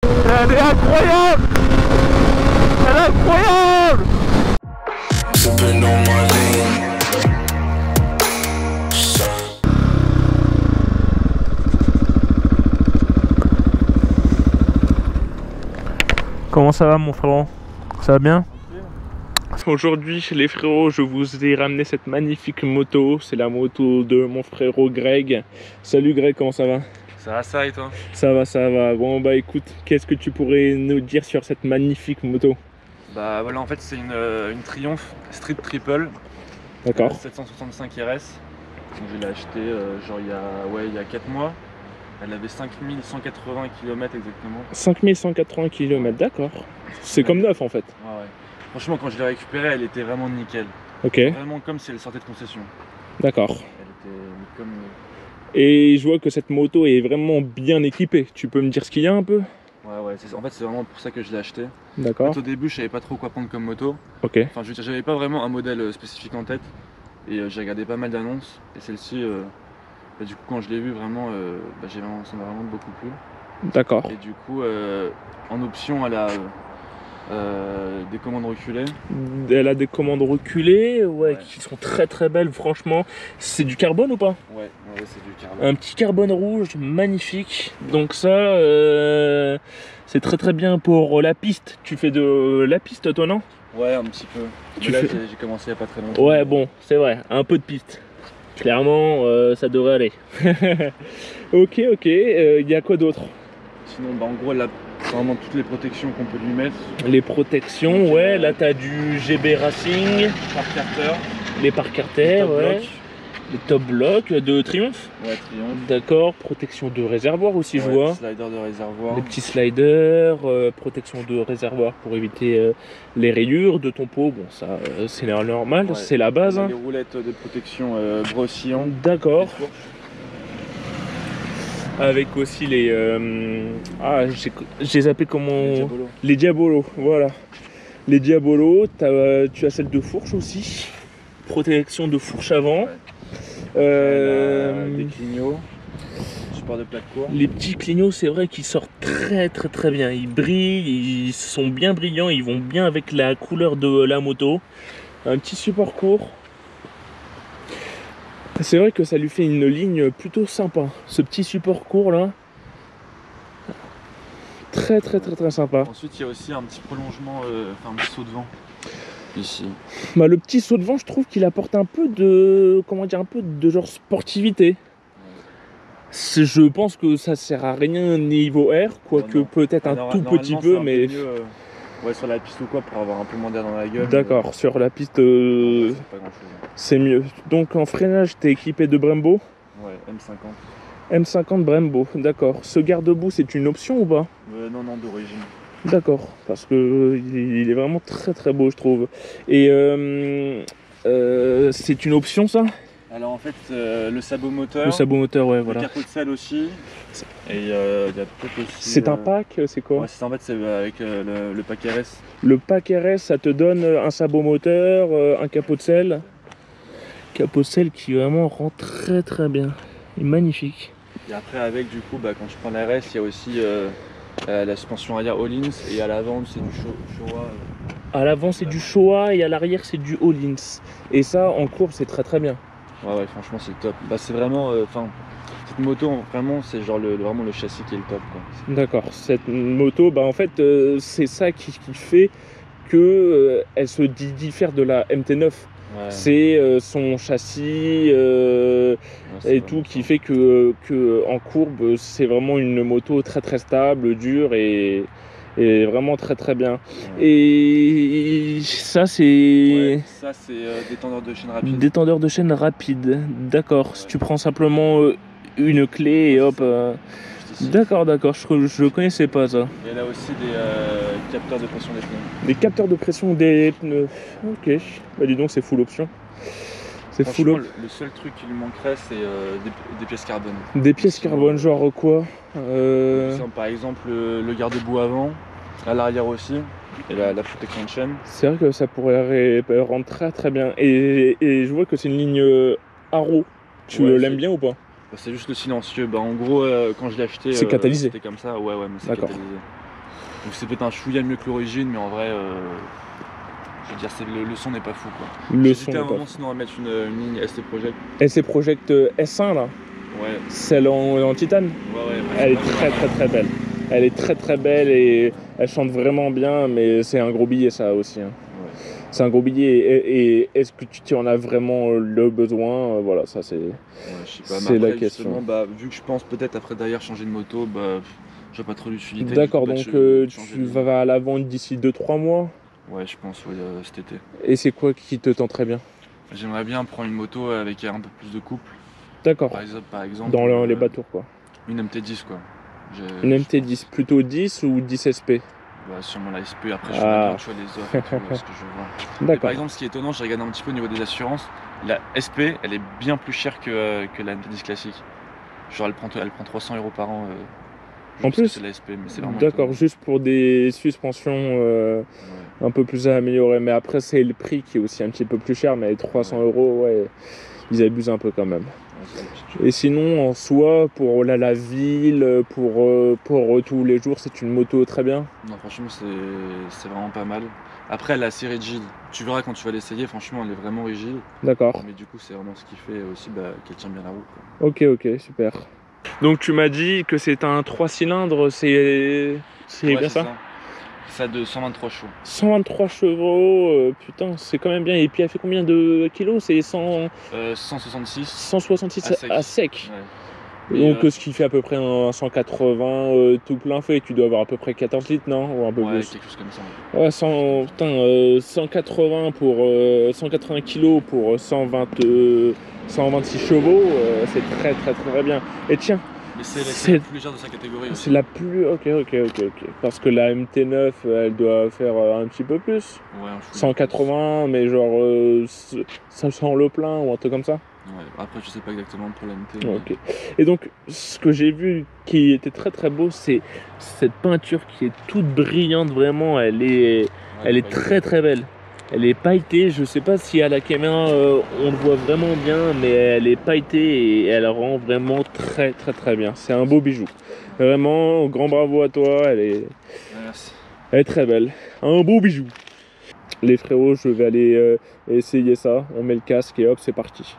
Elle est incroyable! Elle est incroyable! Comment ça va mon frérot? Ça va bien? Aujourd'hui chez les frérots, je vous ai ramené cette magnifique moto. C'est la moto de mon frérot Greg. Salut Greg, comment ça va? Ça va ça et toi? Ça va, ça va. Bon bah écoute, qu'est-ce que tu pourrais nous dire sur cette magnifique moto? Bah voilà, en fait c'est une Triumph Street Triple. D'accord. 765 RS. Donc je l'ai acheté genre il y a 4 mois. Elle avait 5180 km exactement. 5180 km, d'accord. C'est comme neuf en fait. Ouais. Franchement quand je l'ai récupérée elle était vraiment nickel. Ok. Vraiment comme si elle sortait de concession. D'accord. Elle était comme... Et je vois que cette moto est vraiment bien équipée. Tu peux me dire ce qu'il y a un peu? Ouais, en fait c'est vraiment pour ça que je l'ai acheté. D'accord. En fait, au début je savais pas trop quoi prendre comme moto. Ok. Enfin je veux dire, j'avais pas vraiment un modèle spécifique en tête. Et j'ai regardé pas mal d'annonces. Et celle-ci, du coup quand je l'ai vue vraiment, ça m'a vraiment beaucoup plu. D'accord. Et du coup en option elle a des commandes reculées. Elle a des commandes reculées, ouais, qui sont très très belles franchement. C'est du carbone ou pas? Ouais, c'est du carbone. Un petit carbone rouge magnifique. Donc ça, c'est très très bien pour la piste. Tu fais de la piste toi, non? Ouais, un petit peu. J'ai commencé il y a pas très longtemps. Ouais, bon, c'est vrai, un peu de piste. Clairement, ça devrait aller. Ok, il y a quoi d'autre? Sinon, en gros, elle a vraiment toutes les protections qu'on peut lui mettre. Les protections, donc, ouais, là t'as du GB Racing. Park Carter. Les Park Carter, ouais. Les top blocs de Triumph. Ouais, Triumph. D'accord, protection de réservoir aussi, je vois. Sliders de réservoir. Les petits sliders, protection de réservoir pour éviter les rayures de ton pot. Bon, ça, c'est normal, c'est la base. Les roulettes de protection Brossillon. D'accord. Avec aussi les... j'ai zappé comment... Les Diabolos, voilà. Les Diabolos, tu as celle de fourche aussi. Protection de fourche avant. Des clignots. Support de plaque courte. Les petits clignots, c'est vrai qu'ils sortent très très très bien. Ils brillent, ils sont bien brillants, ils vont bien avec la couleur de la moto. Un petit support court. C'est vrai que ça lui fait une ligne plutôt sympa. Ce petit support court là. Très très très très sympa. Ensuite il y a aussi un petit prolongement, un petit saut de vent. Ici. Bah, le petit saut de vent, je trouve qu'il apporte un peu de... Comment dire, un peu de genre sportivité. Je pense que ça sert à rien niveau air, quoique peut-être un tout petit peu, mais... Mieux, ouais, sur la piste ou quoi, pour avoir un peu moins d'air dans la gueule. D'accord, sur la piste, c'est mieux. Donc en freinage, t'es équipé de Brembo? Ouais, M50. M50 Brembo, d'accord. Ce garde-boue, c'est une option ou pas? Non, d'origine. D'accord, parce que il est vraiment très très beau, je trouve. Et c'est une option, ça? Alors en fait, le sabot moteur. Le sabot moteur, ouais, voilà. Le capot de selle aussi. Et il y a peut-être aussi... C'est un pack, c'est quoi? Ouais, en fait, c'est avec le pack RS. Le pack RS, ça te donne un sabot moteur, un capot de selle. Capot de selle qui vraiment rend très très bien. Il est magnifique. Et après, avec du coup, quand je prends la RS, il y a aussi la suspension arrière Öhlins. Et à l'avant, c'est du Showa. À l'avant, c'est du Showa et à l'arrière, c'est du Öhlins. Et ça, en courbe, c'est très très bien. Ouais, franchement, c'est top. C'est vraiment... cette moto, vraiment, c'est genre vraiment le châssis qui est le top. D'accord. Cette moto, en fait, c'est ça qui fait que elle se diffère de la MT9. Ouais. C'est son châssis et tout qui fait que en courbe, c'est vraiment une moto très très stable, dure et vraiment très très bien. Ouais. Et ça c'est... Ouais, ça c'est détendeur de chaîne rapide. Détendeur de chaîne rapide, d'accord. Ouais. Si tu prends simplement une clé et hop... D'accord, je ne connaissais pas ça. Et là aussi des capteurs de pression des pneus. Des capteurs de pression des pneus, ok. Dis donc, c'est full option. C'est full option. Le seul truc qui lui manquerait, c'est des pièces carbone. Des pièces carbone, genre quoi? Par exemple, le garde-boue avant, à l'arrière aussi, et la protection de chaîne. C'est vrai que ça pourrait rendre très très bien. Et je vois que c'est une ligne Haro. Tu l'aimes bien ou pas? C'est juste le silencieux. En gros, quand je l'ai acheté, c'est catalysé. c'était comme ça. Ouais, mais c'est catalysé. Donc c'est peut-être un chouïa mieux que l'origine, mais en vrai, je veux dire, le son n'est pas fou quoi. Le son J'hésitais à un moment sinon à mettre une ligne ST Project. ST Project S1 là. Ouais. Celle en titane. Ouais. Elle est très belle. Elle est très belle et elle chante vraiment bien, mais c'est un gros billet ça aussi. Hein. Ouais. C'est un gros billet et est-ce que tu en as vraiment le besoin? Voilà, ça c'est la question. Bah, vu que je pense peut-être après d'ailleurs changer de moto, bah, j'ai pas trop d'utilité. D'accord, donc tu vas à la vente d'ici 2-3 mois? Ouais, je pense, cet été. Et c'est quoi qui te tend très bien? J'aimerais bien prendre une moto avec un peu plus de couple. D'accord. Par exemple. Dans les bas tours quoi. Une MT10 quoi. Une MT10, plutôt 10 ou 10 SP? Bah, sûrement la SP, après je vais bien le choix des offres et tout, ce que je vois. D'accord. Par exemple, ce qui est étonnant, j'ai regardé un petit peu au niveau des assurances, la SP, elle est bien plus chère que la MT10 classique. Genre elle prend 300 € par an. En plus, c'est la SP, mais c'est vraiment d'accord, étonnant. juste pour des suspensions un peu plus améliorées. Mais après, c'est le prix qui est aussi un petit peu plus cher, mais 300 €, ouais, ils abusent un peu quand même. Et sinon, en soi, pour la ville, pour tous les jours, c'est une moto très bien? Non, franchement, c'est vraiment pas mal. Après, elle est assez rigide. Tu verras quand tu vas l'essayer, franchement, elle est vraiment rigide. D'accord. Mais du coup, c'est vraiment ce qui fait aussi qu'elle tient bien la route, quoi. Ok, super. Donc tu m'as dit que c'est un 3 cylindres, c'est bien ça? Ça de 123 chevaux. 123 chevaux, putain, c'est quand même bien. Et puis elle fait combien de kilos? C'est 166. 166 à sec. Ouais. Donc ce qui fait à peu près un 180 tout plein fait. Tu dois avoir à peu près 14 litres, non? Ou un peu plus. Quelque chose comme ça. Ouais, 180 pour 180 kilos pour 126 chevaux, c'est très bien. Et tiens, mais c'est la plus légère de sa catégorie. C'est la plus... Ok. Parce que la MT9, elle doit faire un petit peu plus. Ouais, 180, mais genre ça sent le plein ou un truc comme ça. Ouais, après je sais pas exactement pour la MT. Ok. Et donc, ce que j'ai vu qui était très beau, c'est cette peinture qui est toute brillante, vraiment, elle est très belle. Elle est pailletée, je sais pas si à la caméra on le voit vraiment bien, mais elle est pailletée et elle rend vraiment très bien. C'est un beau bijou. Vraiment, grand bravo à toi, Merci. Elle est très belle. Un beau bijou. Les frérots, je vais aller essayer ça. On met le casque et hop, c'est parti.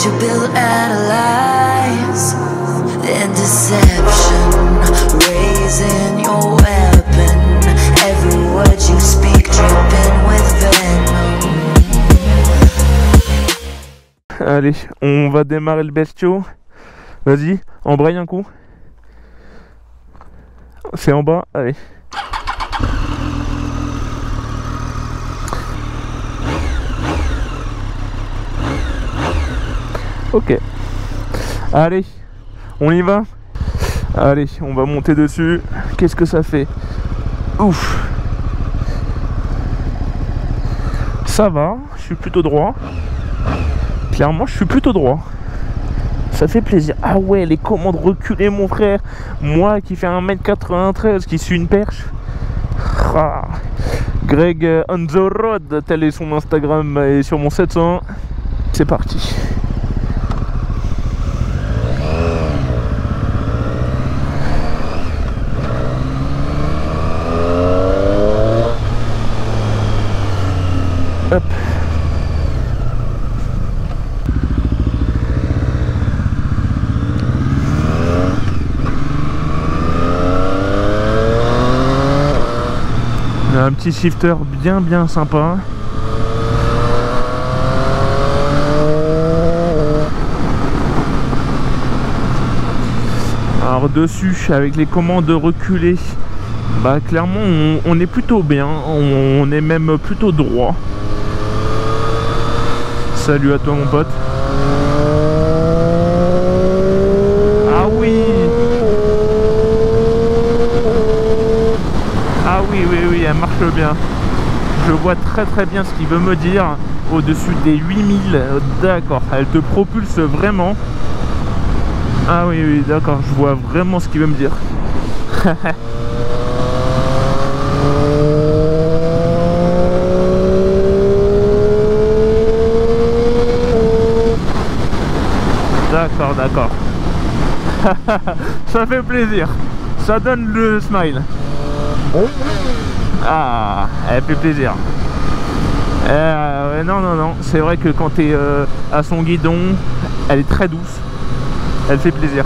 You built out of lies and deception, raising your weapon. Every word you speak dripping with venom. Allez, on va démarrer le bestiau. Vas-y, embraye un coup. C'est en bas, allez. Ok. Allez, on y va. Allez, on va monter dessus. Qu'est-ce que ça fait? Ouf. Ça va, je suis plutôt droit. Clairement, je suis plutôt droit. Ça fait plaisir. Ah ouais, les commandes reculées, mon frère. Moi qui fais 1m93, qui suis une perche. Ah. Greg on the road, tel est son Instagram et sur mon 700. C'est parti. Hop. Un petit shifter bien sympa. Alors dessus, avec les commandes reculées, bah clairement on est plutôt bien, on est même plutôt droit. Salut à toi mon pote. Ah oui. Ah oui, oui, oui, elle marche bien. Je vois très bien ce qu'il veut me dire. Au-dessus des 8000, d'accord, elle te propulse vraiment. Ah oui, oui, d'accord, je vois vraiment ce qu'il veut me dire. D'accord, d'accord. Ça fait plaisir. Ça donne le smile. Ah, elle fait plaisir. Non, non, non. C'est vrai que quand tu es à son guidon, elle est très douce. Elle fait plaisir.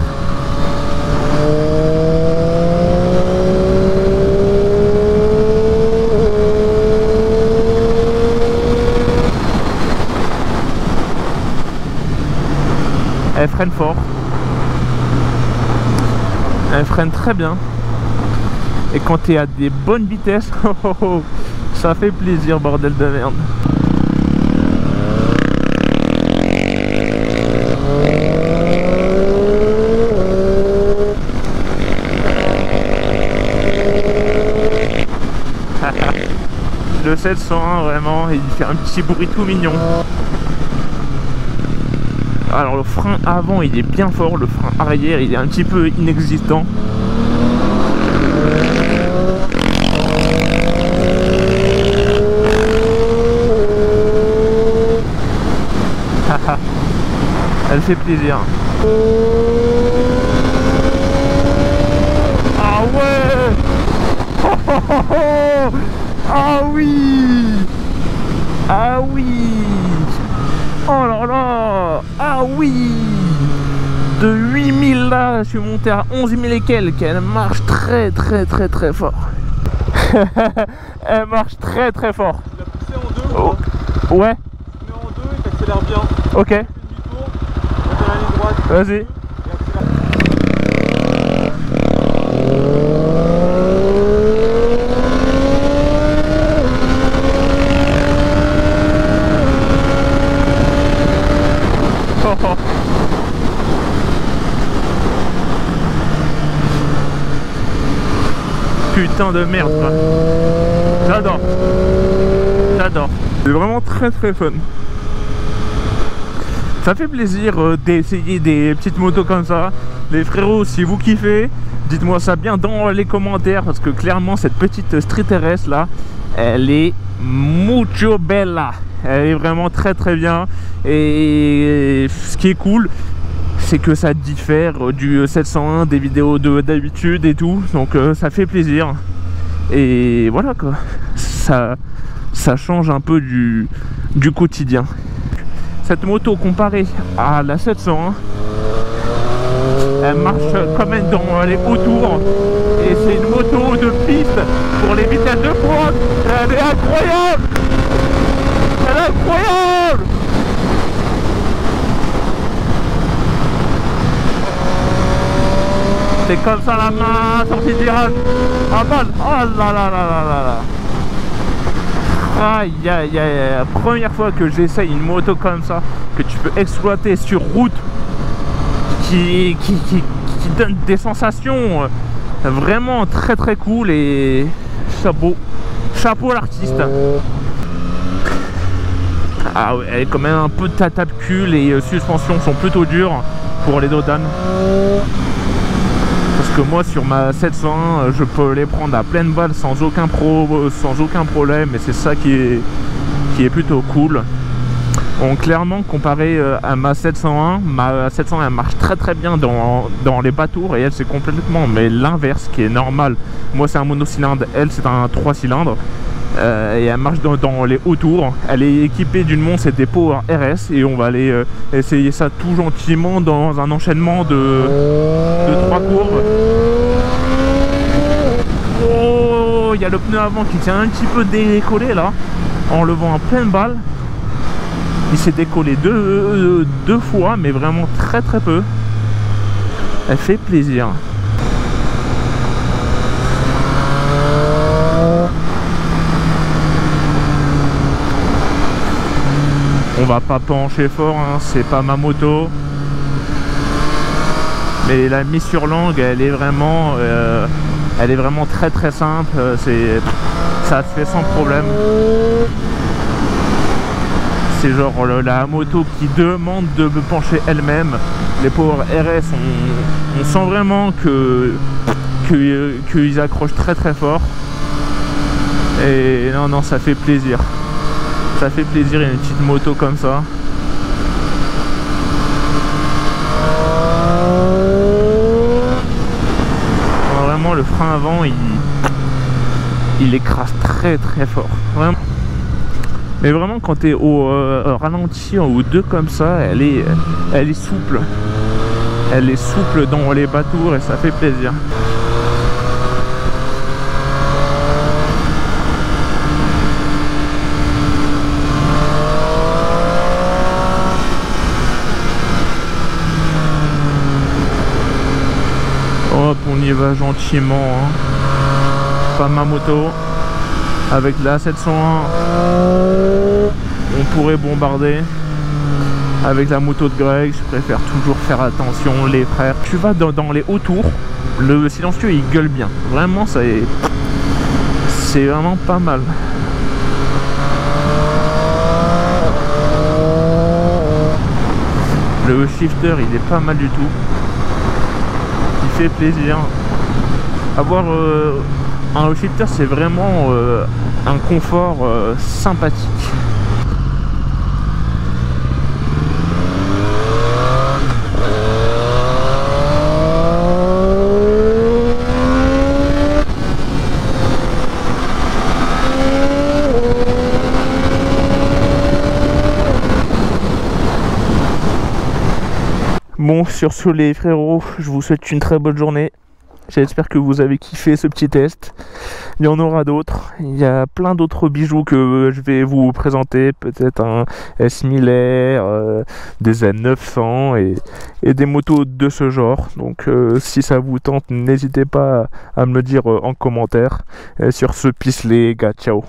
Elle freine fort. Elle freine très bien. Et quand tu es à des bonnes vitesses, ça fait plaisir, bordel de merde. Le 701 vraiment, il fait un petit bruit tout mignon. Alors le frein avant il est bien fort, le frein arrière il est un petit peu inexistant. Elle fait plaisir. Ah ouais. Ah oui. Ah oui. Oh là là. Ah oui. De 8000 là, je suis monté à 11 000 et quelques. Elle marche très fort. Elle marche très fort. Tu l'as poussé en deux ou pas ? Ouais. Tu mets en deux et t'accélères bien. Ok. Tu fais demi-tour, tu vas dans la ligne droite. Vas-y. Putain de merde quoi. J'adore. J'adore. C'est vraiment très fun. Ça fait plaisir d'essayer des petites motos comme ça. Les frérots, si vous kiffez, dites-moi ça bien dans les commentaires parce que clairement cette petite Street RS là, elle est mucho bella. Elle est vraiment très bien. Et ce qui est cool, c'est que ça diffère du 701 des vidéos d'habitude et tout, donc ça fait plaisir. Et voilà quoi, ça change un peu du quotidien. Cette moto comparée à la 701, elle marche quand même dans les hauts tours et c'est une moto de piste pour les vitesses de pointe. Elle est incroyable. Elle est incroyable. C'est comme ça la main sortie d'Iran. Ah balle. Oh là là là là là là. Aïe aïe aïe. La première fois que j'essaye une moto comme ça, que tu peux exploiter sur route, qui donne des sensations vraiment très cool, et chapeau l'artiste. Ah ouais, elle est quand même un peu tape-cul, les suspensions sont plutôt dures pour les Dodan. Parce que moi sur ma 701 je peux les prendre à pleine balle sans aucun problème, et c'est ça qui est plutôt cool. Bon, clairement comparé à ma 701 elle marche très bien dans les bas tours, et elle c'est complètement mais l'inverse qui est normal. Moi c'est un monocylindre, elle c'est un 3 cylindres. Et elle marche dans les hauts tours. Elle est équipée d'une Mons et des Power RS, et on va aller essayer ça tout gentiment dans un enchaînement de 3 courbes. Oh, il y a le pneu avant qui tient un petit peu décollé là, en levant en pleine balle. Il s'est décollé deux fois, mais vraiment très peu. Elle fait plaisir. On va pas pencher fort, hein, c'est pas ma moto. Mais la mise sur langue, elle est vraiment très très simple. Ça se fait sans problème. C'est genre la moto qui demande de me pencher elle-même. Les Power RS, on sent vraiment qu'ils accrochent très très fort. Et non, ça fait plaisir. Ça fait plaisir, une petite moto comme ça. Vraiment, le frein avant, il écrase très très fort. Vraiment. Mais vraiment, quand tu es au ralenti ou deux comme ça, elle est souple. Elle est souple dans les bas-tours et ça fait plaisir. Hop, on y va gentiment, hein. Pas ma moto. Avec la 701, on pourrait bombarder. Avec la moto de Greg, je préfère toujours faire attention, les frères. Tu vas dans les hauts tours, le silencieux il gueule bien. Vraiment, c'est vraiment pas mal. Le shifter, il est pas mal du tout. Il fait plaisir. Avoir un shifter, c'est vraiment un confort sympathique. Bon, sur ce les frérots, je vous souhaite une très bonne journée. J'espère que vous avez kiffé ce petit test. Il y en aura d'autres. Il y a plein d'autres bijoux que je vais vous présenter. Peut-être un S1000R, des N900 et des motos de ce genre. Donc si ça vous tente, n'hésitez pas à me le dire en commentaire. Sur ce, peace les gars, ciao.